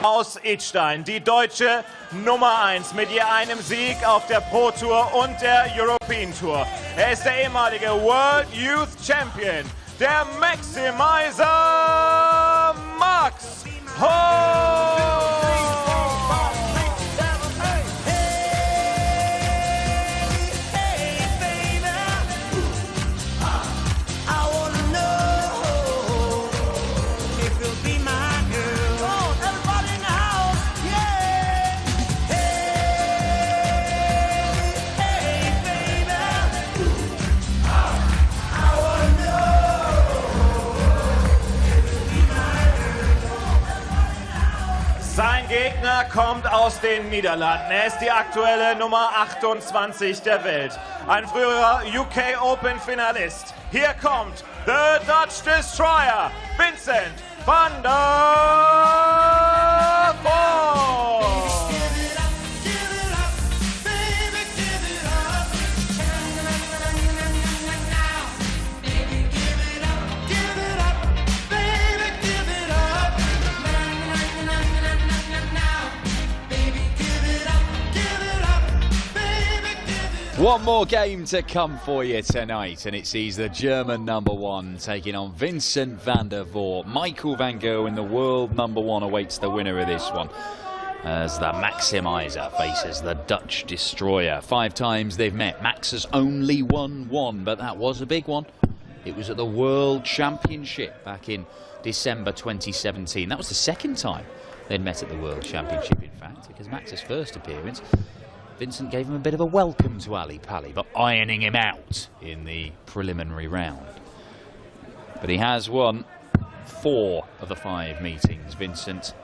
Aus Idstein, die deutsche Nummer 1 mit je einem Sieg auf der Pro Tour und der European Tour. Er ist der ehemalige World Youth Champion, der Maximizer Max Hopp. Sein Gegner kommt aus den Niederlanden. Er ist die aktuelle Nummer 28 der Welt. Ein früherer UK Open Finalist. Hier kommt The Dutch Destroyer, Vincent van der Voort. One more game to come for you tonight, and it sees the German #1 taking on Vincent van der Voort. Michael van Gerwen, the world #1, awaits the winner of this one as the Maximizer faces the Dutch Destroyer. 5 times they've met. Max has only won 1, but that was a big one. It was at the World Championship back in December 2017. That was the 2nd time they'd met at the World Championship, in fact, because Max's first appearance, Vincent gave him a bit of a welcome to Ali Pali, but ironing him out in the preliminary round. But he has won 4 of the 5 meetings. Vincent,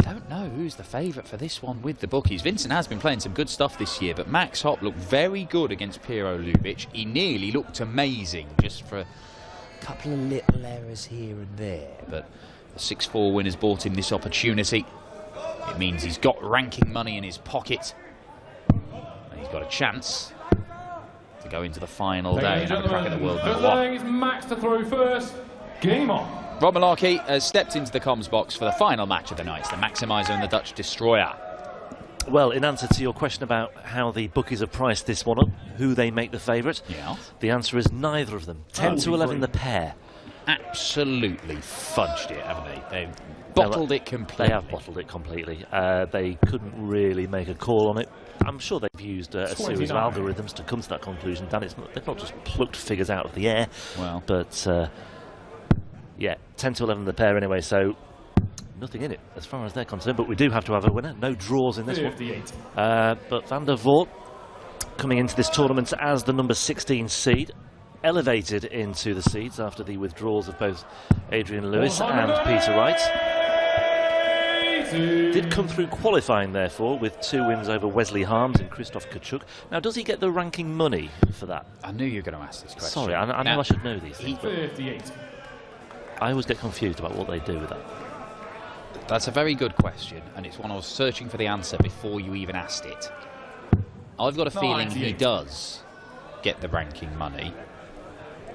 I don't know who's the favourite for this one with the bookies. Vincent has been playing some good stuff this year, but Max Hopp looked very good against Pero Lubitsch. He nearly looked amazing, just for a couple of little errors here and there. But the 6-4 win has bought him this opportunity. It means he's got ranking money in his pocket. He's got a chance to go into the final day and have a crack at the world #1. It's Max to throw first. Game on. Rob Malarkey has stepped into the comms box for the final match of the night, the Maximizer and the Dutch Destroyer. Well, in answer to your question about how the bookies have priced this one up, who they make the favourite, the answer is neither of them. 10 to 11 the pair. Absolutely fudged it, haven't they? They've bottled it completely. They have bottled it completely. They couldn't really make a call on it. I'm sure they've used a series of algorithms to come to that conclusion. Dan, they've not just plucked figures out of the air. Well, but yeah, 10 to 11 the pair anyway, so nothing in it as far as they're concerned. But we do have to have a winner. No draws in this one. But Van der Voort coming into this tournament as the number 16 seed, elevated into the seeds after the withdrawals of both Adrian Lewis and Peter Wright. Did come through qualifying, therefore, with 2 wins over Wesley Harms and Christoph Kachuk. Now, does he get the ranking money for that? I knew you were going to ask this question. Sorry, I know I should know these things. 58. I always get confused about what they do with that. That's a very good question, and it's one I was searching for the answer before you even asked it. I've got a feeling he does get the ranking money,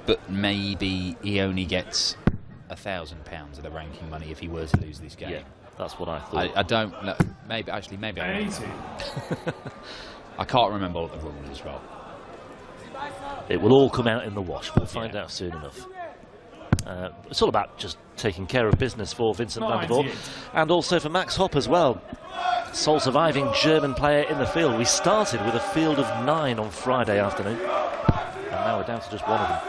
but maybe he only gets £1,000 of the ranking money if he were to lose this game. Yeah, that's what I thought. I don't know. Maybe I I can't remember all the rules as well. It will all come out in the wash. We'll find out soon enough. It's all about just taking care of business for Vincent van der Voort, and also for Max Hopp as well. Sole surviving German player in the field. We started with a field of 9 on Friday afternoon, and now we're down to just 1 of them.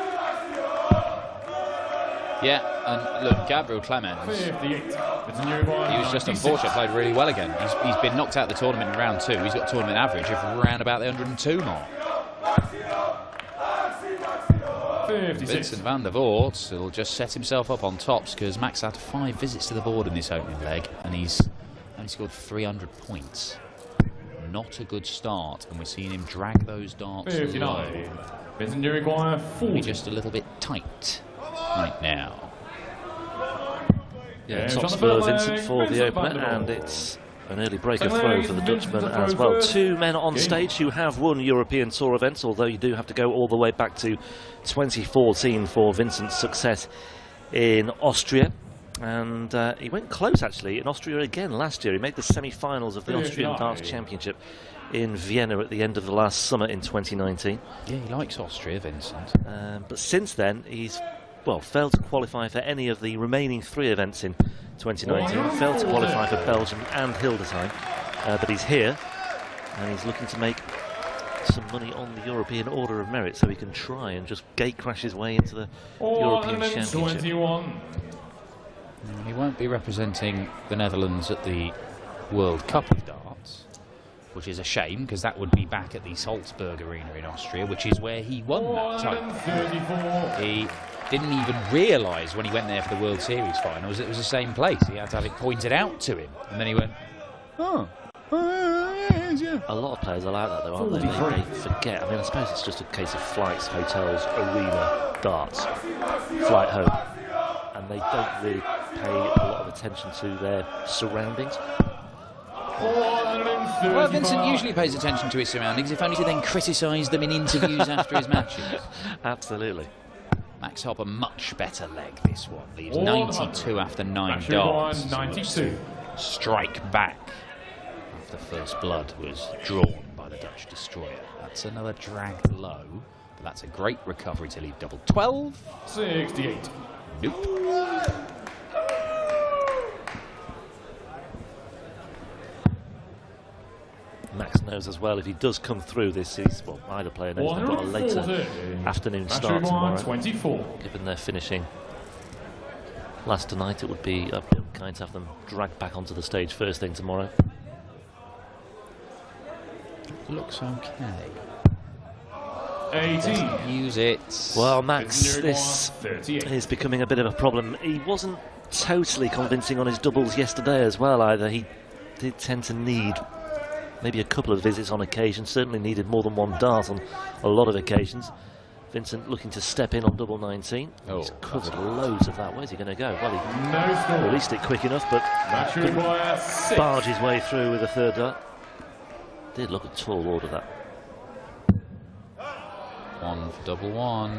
Yeah, and look, Gabriel Clemens, he was just unfortunate, played really well again. He's been knocked out of the tournament in round 2. He's got a tournament average of around about the 102 mark. Vincent van der Voort will just set himself up on tops because Max had 5 visits to the board in this opening leg, and he's only scored 300 points. Not a good start, and we're seeing him drag those darts low. Maybe just a little bit tight right now. Yeah, top spur Vincent for the opener, and it's an early breaker throw for the Dutchman as well. 2 men on stage who have won European Tour events, although you do have to go all the way back to 2014 for Vincent's success in Austria. And he went close, actually, in Austria again last year. He made the semi-finals of the Austrian Darts Championship in Vienna at the end of the last summer in 2019. Yeah, he likes Austria, Vincent. But since then, he's failed to qualify for any of the remaining 3 events in 2019. Failed to qualify for Belgium and Hildesheim. But he's here, and he's looking to make some money on the European Order of Merit, so he can try and just gate crash his way into the European Championship. He won't be representing the Netherlands at the World Cup of Darts, which is a shame, because that would be back at the Salzburg Arena in Austria, which is where he won that title. He didn't even realise when he went there for the World Series finals it was the same place. He had to have it pointed out to him, and then he went, oh. Yeah. A lot of players are like that, though, aren't they? They forget. I mean, I suppose it's just a case of flights, hotels, arena, darts, flight home, and they don't really pay a lot of attention to their surroundings. Well, Vincent usually pays attention to his surroundings, if only to then criticise them in interviews after his matches. Absolutely. Max Hopp, a much better leg, this one. Leaves 92 after 9 darts. 92. Strike back after first blood was drawn by the Dutch destroyer. That's another dragged low, but that's a great recovery to leave double 12. 68. Nope. Max knows as well, if he does come through this, either player knows they've got a later afternoon start tomorrow. 24. Given they're finishing last tonight, it would be kind to have them dragged back onto the stage first thing tomorrow. Looks okay. 18. Use it. Well, Max, this is becoming a bit of a problem. He wasn't totally convincing on his doubles yesterday as well, either. He did tend to need maybe a couple of visits on occasion, certainly needed more than 1 dart on a lot of occasions. Vincent looking to step in on double 19. He's covered loads of that. Where's he going to go? Well, he released it quick enough, but couldn't barge his way through with a 3rd dart. Did look a tall order, that. 1 for double 1.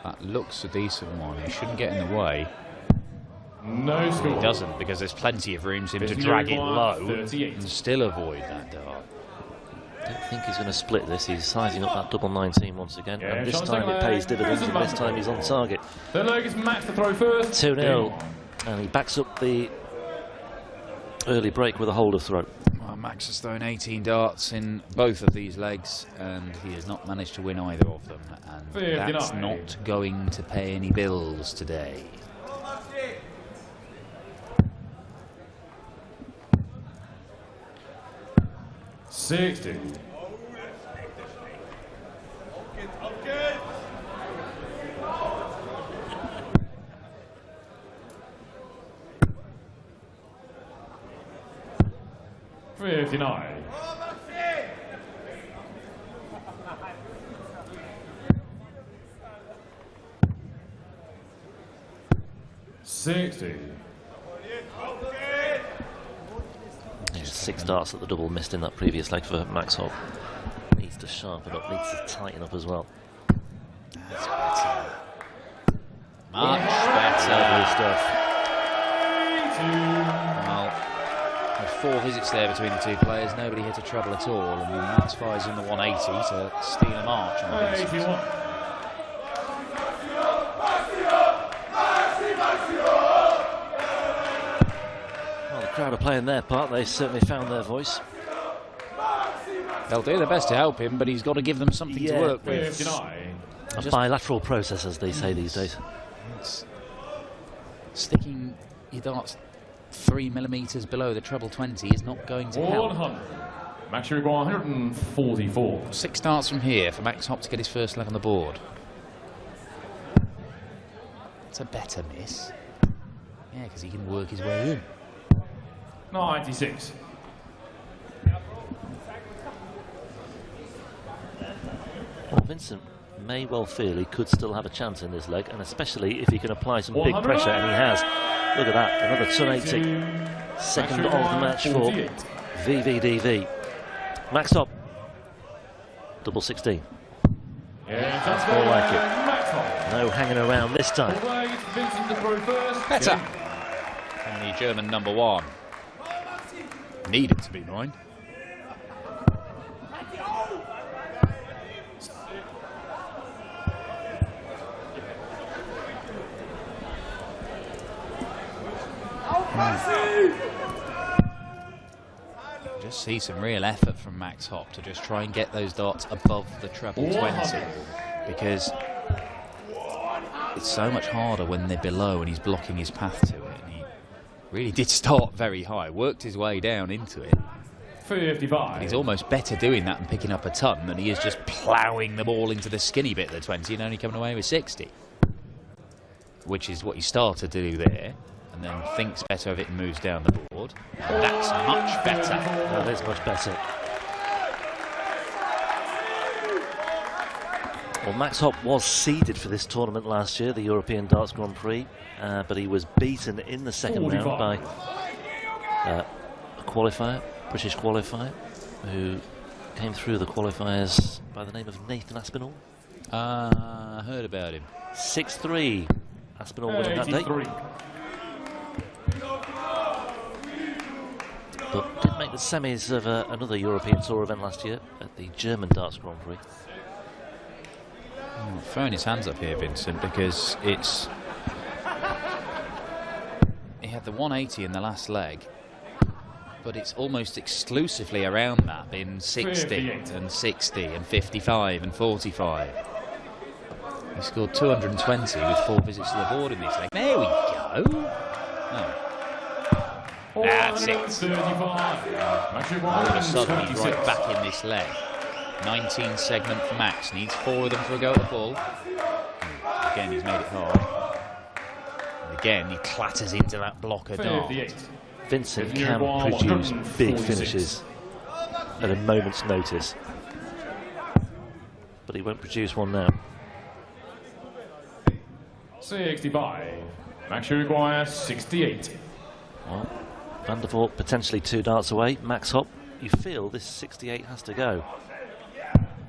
That looks a decent one. He shouldn't get in the way. No score. He doesn't, because there's plenty of room for him to drag it low and still avoid that dart. I don't think he's going to split this. He's sizing up that double 19 once again, and this time it pays dividends, and this time he's on target. The leg is Max to throw first. 2-0, and he backs up the early break with a hold of throw. Well, Max has thrown 18 darts in both of these legs, and he has not managed to win either of them, and that's not going to pay any bills today. $60. $59. $60. 6 darts that the double missed in that previous leg for Max Hopp. Needs to sharpen up, needs to tighten up as well. That's better. Much better. Lovely stuff. Well, with 4 visits there between the two players, nobody hit a treble at all, and Max fires in the 180 to steal a march on Vincent. 81. Crowd are playing their part. They certainly found their voice. They'll do their best to help him, but he's got to give them something to work with. 59. A bilateral process, as they say these days. It's sticking your darts 3 millimetres below the treble 20 is not going to help. 100. Max require 144. 6 darts from here for Max Hopp to get his first leg on the board. It's a better miss. Yeah, because he can work his way in. 96. Well, Vincent may well feel he could still have a chance in this leg, and especially if he can apply some big pressure, and he has. Look at that, another 280. Second of the match for VVDV. Max Hopp, double 16. Yeah, that's more like it. Max Hopp. No hanging around this time. Better. And the German number 1 needed to be 9. Just see some real effort from Max Hopp to just try and get those darts above the treble 20, because it's so much harder when they're below and he's blocking his path to it. And he really did start very high, worked his way down into it. 55. And he's almost better doing that and picking up a ton than he is just ploughing the ball into the skinny bit of the 20 and only coming away with 60. Which is what he started to do there, and then thinks better of it and moves down the board. And that's much better. That is much better. Well, Max Hopp was seeded for this tournament last year, the European Darts Grand Prix, but he was beaten in the second round by a qualifier, British qualifier, who came through the qualifiers by the name of Nathan Aspinall. I heard about him. 6-3. Aspinall winning that day. But did make the semis of another European Tour event last year at the German Darts Grand Prix. Throwing his hands up here, Vincent, because it's... He had the 180 in the last leg, but it's almost exclusively around that, in 60 and 60 and 55 and 45. He scored 220 with 4 visits to the board in this leg. There we go. Oh. That's it. All of a sudden, he's right back in this leg. 19 segment for Max. Needs 4 of them for a go at the ball. Again, he's made it hard. And again, he clatters into that blocker dart. Vincent can produce big finishes at a moment's notice, but he won't produce one now. 65. Max requires 68. Well, Van der Voort potentially 2 darts away. Max Hopp, you feel this 68 has to go.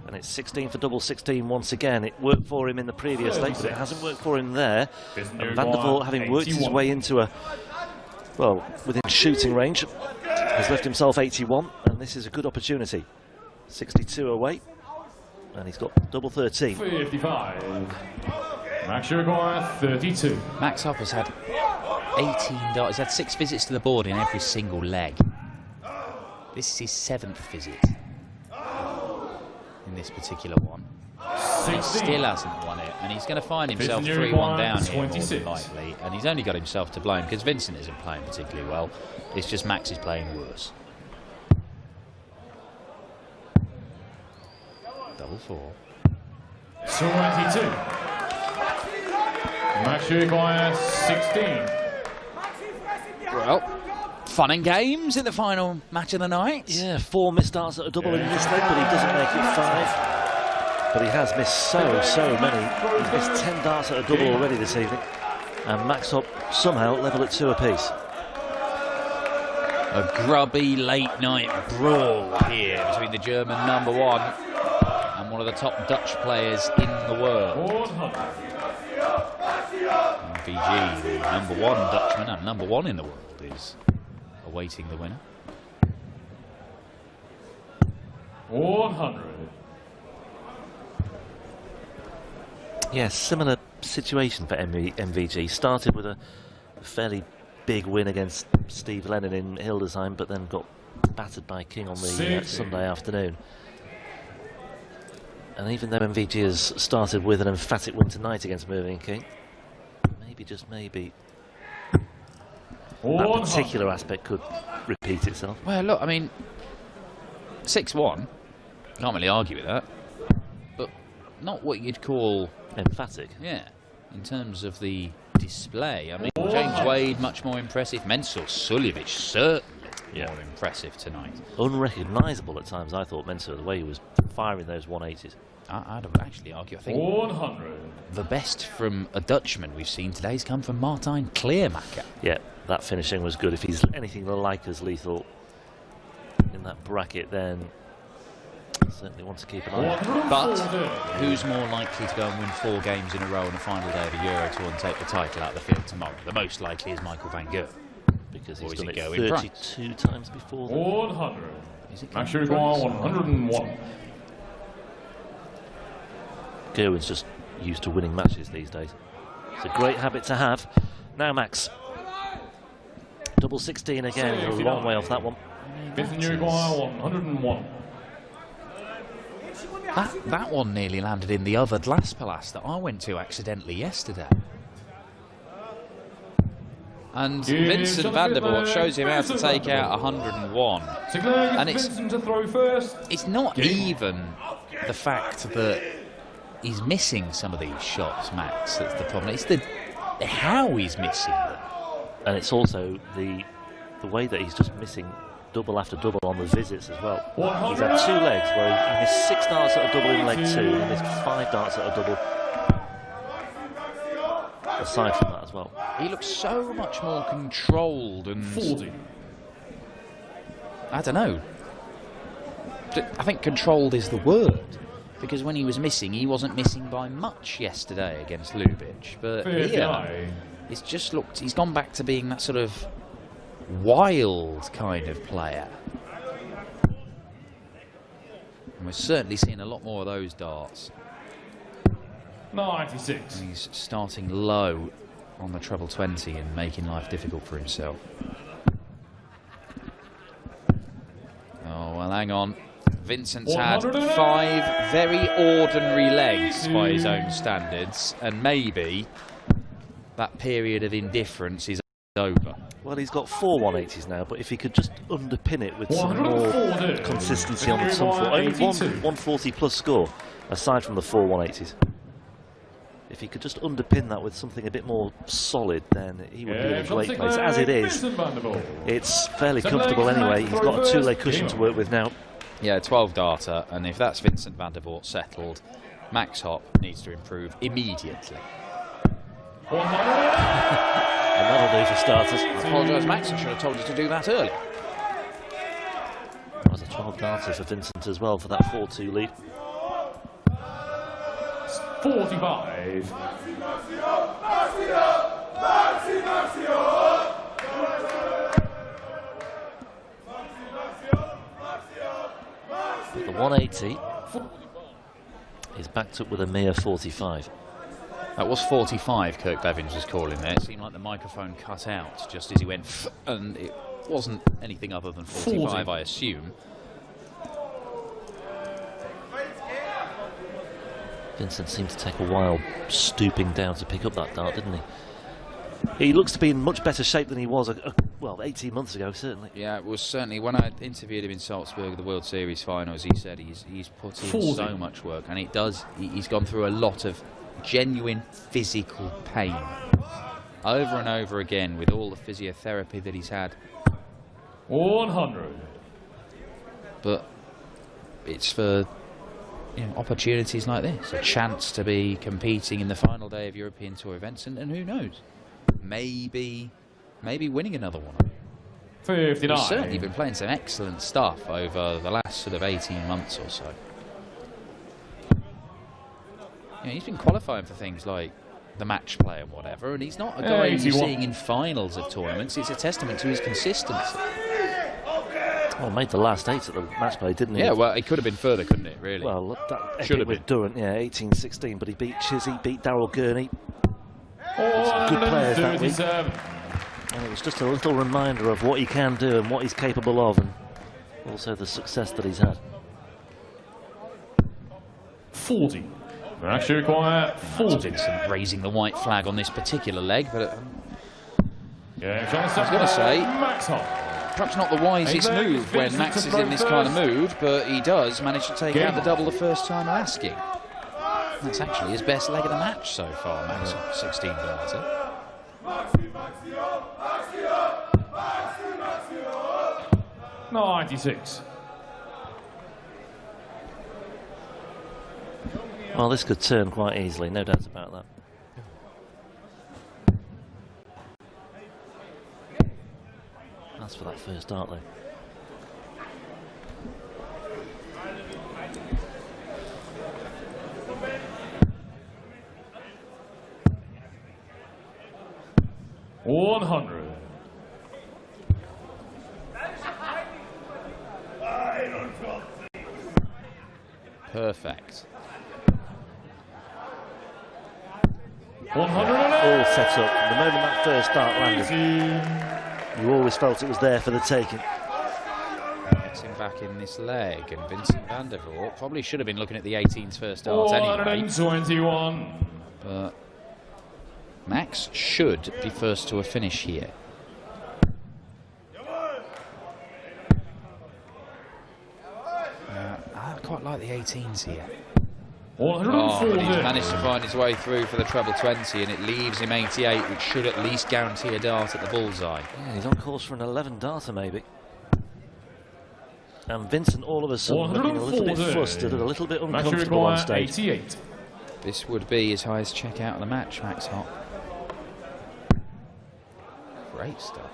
And it's 16 for double 16 once again. It worked for him in the previous leg, but it hasn't worked for him there. And Van der Voort, having worked his way into a, well, within shooting range, has left himself 81, and this is a good opportunity. 62 away, and he's got double 13. 55. Max requires 32. Max Hopp has had 18 darts. He's had 6 visits to the board in every single leg. This is his 7th visit in this particular one. And he still hasn't won it, and he's going to find himself 3-1 down here more than likely, and he's only got himself to blame because Vincent isn't playing particularly well. It's just Max is playing worse. Double 4. 22. Max requires 16. Well, fun and games in the final match of the night. Yeah, 4 missed darts at a double in this leg, but he doesn't make it 5. But he has missed so many. He's missed 10 darts at a double already this evening. And Max Hopp somehow level at 2 apiece. A grubby late night brawl here between the German #1 and one of the top Dutch players in the world. VG, the #1 Dutchman and #1 in the world, is awaiting the winner. 100. Yes, similar situation for MVG. Started with a fairly big win against Steve Lennon in Hildesheim, but then got battered by King on the Sunday afternoon. And even though MVG has started with an emphatic win tonight against Mervyn King, maybe, just maybe, that particular aspect could repeat itself. Well, look, I mean, 6-1, can't really argue with that, but not what you'd call emphatic. Yeah, in terms of the display. I mean, James Wade much more impressive. Mensur Suljovic certainly more impressive tonight. Unrecognisable at times, I thought, Mensur, the way he was firing those 180s. I'd actually argue, I think 100. the best from a Dutchman we've seen today has come from Martijn Kleermaker. Yeah, that finishing was good. If he's anything like as lethal in that bracket, then certainly want to keep an eye on. But who's more likely to go and win 4 games in a row on the final day of the Euro Tour and take the title out of the field tomorrow? The most likely is Michael van Gerwen. Because he's done it go 32 times before. 100. Is it Match require 101. Gerwin's just used to winning matches these days. It's a great habit to have. Now Max. Double 16 again. You're a long way off that one. Vincent require 101. That one nearly landed in the other Glass Palace that I went to accidentally yesterday. And Vincent van der Voort shows him how to take out 101. And it's not even the fact that he's missing some of these shots, Max, that's the problem. It's the how he's missing them. And it's also the way that he's just missing double after double on the visits as well. He's had 2 legs where he missed 6 darts at a double in leg 2 and he missed 5 darts at a double aside from that as well. He looks so much more controlled and 40. I don't know. I think controlled is the word, because when he was missing, he wasn't missing by much yesterday against Lubitsch. But here, it's just looked. He's gone back to being that sort of wild kind of player. And we're certainly seeing a lot more of those darts. 96. And he's starting low on the treble 20 and making life difficult for himself. Oh, well, hang on. Vincent's had 5 very ordinary legs by his own standards, and maybe that period of indifference is over. Well, he's got 4 180s now, but if he could just underpin it with some more consistency on some foot, only 140 plus score, aside from the 4 180s. If he could just underpin that with something a bit more solid, then he would be in a great place. As it is, it's fairly comfortable anyway. He's got a 2-leg cushion to work with now. Yeah, 12 darter, and if that's Vincent van der Voort settled, Max Hopp needs to improve immediately. And that'll do for starters. I apologise, Max, I should have told you to do that earlier. That was a 12 darter for Vincent as well for that 4-2 lead. 45. But the 180 is backed up with a mere 45. That was 45, Kirk Bevins was calling there. It seemed like the microphone cut out just as he went, and it wasn't anything other than 45, I assume. Vincent seemed to take a while stooping down to pick up that dart, didn't he? He looks to be in much better shape than he was, well, 18 months ago, certainly. Yeah, it was certainly. When I interviewed him in Salzburg, the World Series finals, he said he's put in so much work, and it does. He's gone through a lot of genuine physical pain over and over again with all the physiotherapy that he's had. 100. But it's for opportunities like this, a chance to be competing in the final day of European Tour events, and who knows, maybe winning another one. 59. He's certainly been playing some excellent stuff over the last sort of 18 months or so. He's been qualifying for things like the match play and whatever, and he's not a guy you're seeing in finals of tournaments. It's a testament to his consistency. Well, made the last 8 at the match play, didn't he? Yeah, well, it could have been further, couldn't it, really? Well, that should have with Durant, yeah, 18-16, but he beat Chizzy, beat Daryl Gurney. Good Good players that week. And it was just a little reminder of what he can do and what he's capable of, and also the success that he's had. 40. Actually require 40. Vincent raising the white flag on this particular leg, but Yeah, I was going to say, Max Hopp. perhaps not the wisest move when Max is in this kind of mood, but he does manage to take out the double the first time asking. That's actually his best leg of the match so far, Max, 16 darter. 96. Well, this could turn quite easily, no doubt about that. That's for that first dart, though. 100. Perfect. 100. All set up. The moment that first start landed, you always felt it was there for the taking. Gets him back in this leg, and Vincent van der Voort probably should have been looking at the 18's first start anyway. 121. But Max should be first to a finish here. I quite like the 18s here. 140. But he's managed to find his way through for the treble 20, and it leaves him 88, which should at least guarantee a dart at the bullseye. Yeah, he's on course for an 11 darter maybe. And Vincent all of a sudden looking a little bit flustered and a little bit uncomfortable on stage. 88. This would be his highest checkout of the match, Max Hopp. Great stuff.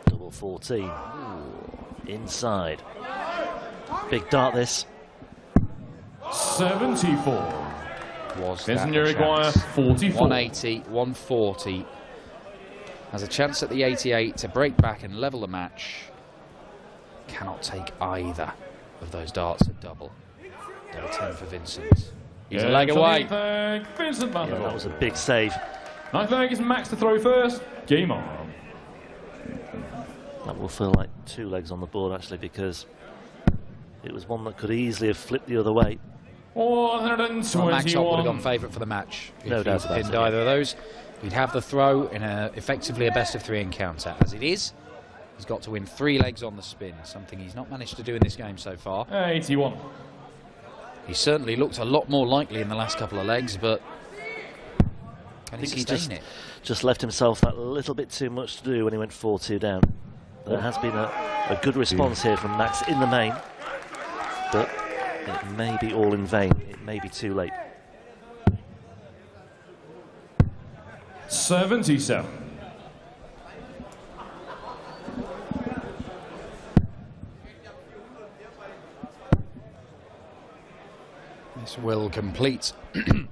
Double 14. Ooh. Inside. Big dart this. 74. Was Vincent that a Uruguay, chance? 44. 180, 140. Has a chance at the 88 to break back and level the match. Cannot take either of those darts at double. Double 10 for Vincent. He's a leg away. Vincent van der Voort. That was a big save. Ninth leg is Max to throw first. Game on. That will feel like 2 legs on the board actually, because it was one that could easily have flipped the other way. 121. Well, Max Hopp would have gone favourite for the match. No doubt about it. If he pinned either of those, he'd have the throw in effectively a best of 3 encounter. As it is, he's got to win 3 legs on the spin, something he's not managed to do in this game so far. 81. He certainly looked a lot more likely in the last couple of legs, but can he sustain it? Just left himself that little bit too much to do when he went 4-2 down. There has been a good response here from Max in the main, but it may be all in vain. It may be too late. 77. This will complete the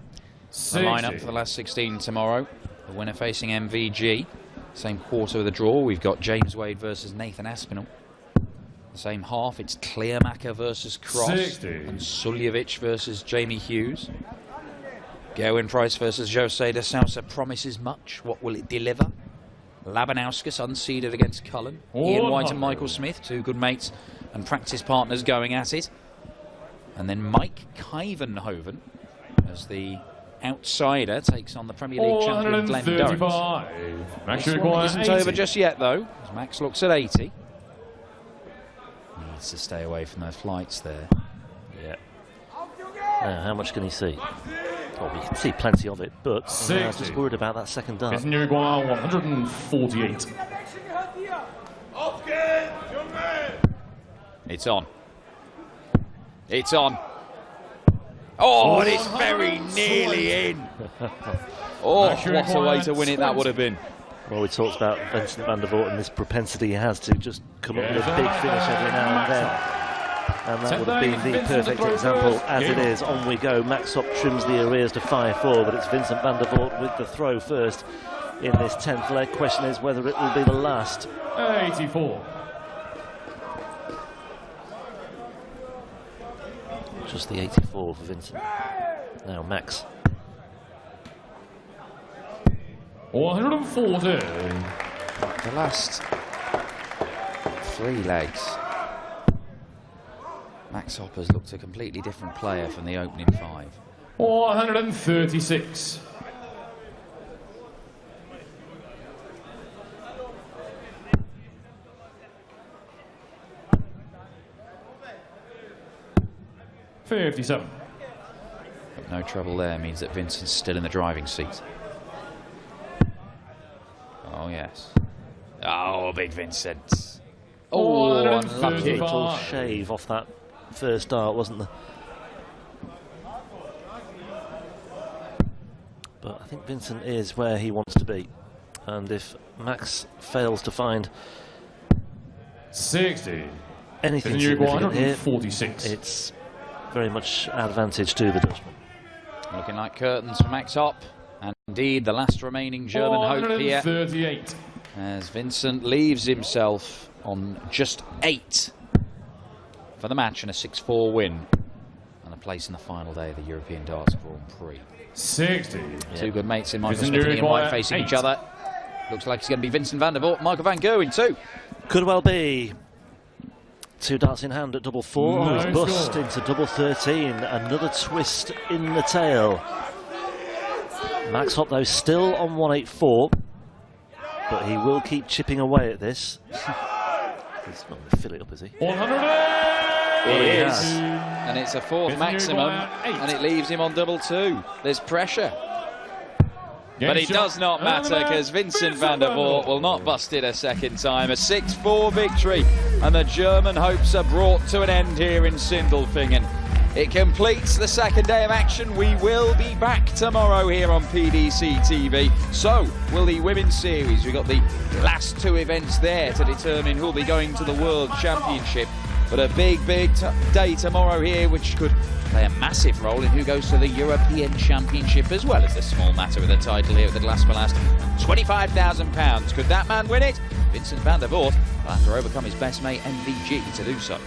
lineup for the last 16 tomorrow. The winner facing MVG. Same quarter of the draw. We've got James Wade versus Nathan Aspinall. The same half, it's Kleermacher versus Cross. 60. And Suljevic versus Jamie Hughes. Gerwin Price versus Jose de Sousa promises much. What will it deliver? Labanauskas unseeded against Cullen. Ian White and Michael Smith, 2 good mates and practice partners going at it. And then Mike Kyvenhoven as the outsider takes on the Premier League champion Glenn Durrant. Max This one isn't over just yet though, as Max looks at 80. Needs to stay away from those flights there. Yeah. Now, how much can he see? Well, we can see plenty of it, but I'm just worried about that second dart. Vincent Uruguay, 148. It's on. It's on. Oh, and it's very nearly in. Oh, what a way to win it that would have been. Well, we talked about Vincent van der Voort and this propensity he has to just come up with a big finish every now and then. And that would have been the perfect example as it is. On we go. Max Hopp trims the arrears to 5-4, but it's Vincent van der Voort with the throw first in this 10th leg. Question is whether it will be the last. 84. Just the 84 for Vincent. Now Max. 140. The last 3 legs, Max Hopp has looked a completely different player from the opening 5. 136. $57. But no trouble there means that Vincent's still in the driving seat. Oh, yes. Oh, big Vincent. Oh, unlucky. Little shave off that first dart, wasn't there? But I think Vincent is where he wants to be. And if Max fails to find 60. anything significant here, 146. it's very much advantage to the Dutchman. Looking like curtains for Max Hopp. And indeed, the last remaining German hope here. 138. as Vincent leaves himself on just 8 for the match and a 6-4 win and a place in the final day of the European Darts Grand Prix. 60. Two good mates in Michael Smith and White facing each other. Looks like it's going to be Vincent van der Voort, Michael van Gerwen too. Could well be. 2 darts in hand at double 4. No He's bust score. into double 13. Another twist in the tail. Max Hopp, though, still on 184. But he will keep chipping away at this. He's not going to fill it up, is he? 100. It is. And it's a 4th maximum. And it leaves him on double 2. There's pressure. But it does not matter because Vincent van der Voort will not bust it a second time. A 6-4 victory and the German hopes are brought to an end here in Sindelfingen. It completes the second day of action. We will be back tomorrow here on PDC TV. So will the Women's Series. We've got the last 2 events there to determine who'll be going to the World Championship. But a big day tomorrow here, which could play a massive role in who goes to the European Championship, as well as the small matter with the title here at the last for last. £25,000. Could that man win it? Vincent van der Voort will have to overcome his best mate MVG to do so.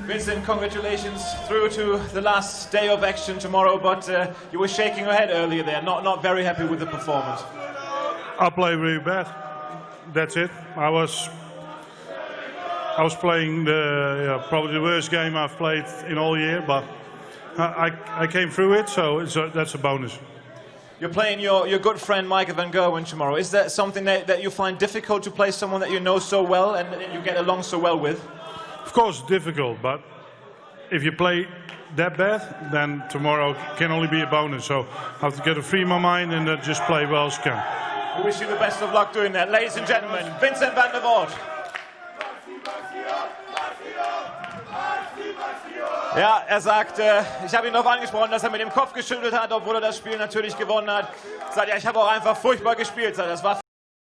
Vincent, congratulations through to the last day of action tomorrow, but you were shaking your head earlier there, not very happy with the performance. I play really bad. That's it. I was playing probably the worst game I've played in all year, but I came through it, so that's a bonus. You're playing your good friend Michael van Gerwen tomorrow. Is that something that you find difficult to play someone that you know so well and you get along so well with? Of course it's difficult, but if you play that bad, then tomorrow can only be a bonus. So I have to get a free my mind and just play well as I can. We wish you the best of luck doing that. Ladies and gentlemen, Vincent van der Voort. Ja, sagt, ich habe ihn darauf angesprochen, dass mit dem Kopf geschüttelt hat, obwohl das Spiel natürlich gewonnen hat. Sagt, ja, ich habe auch einfach furchtbar gespielt. Das war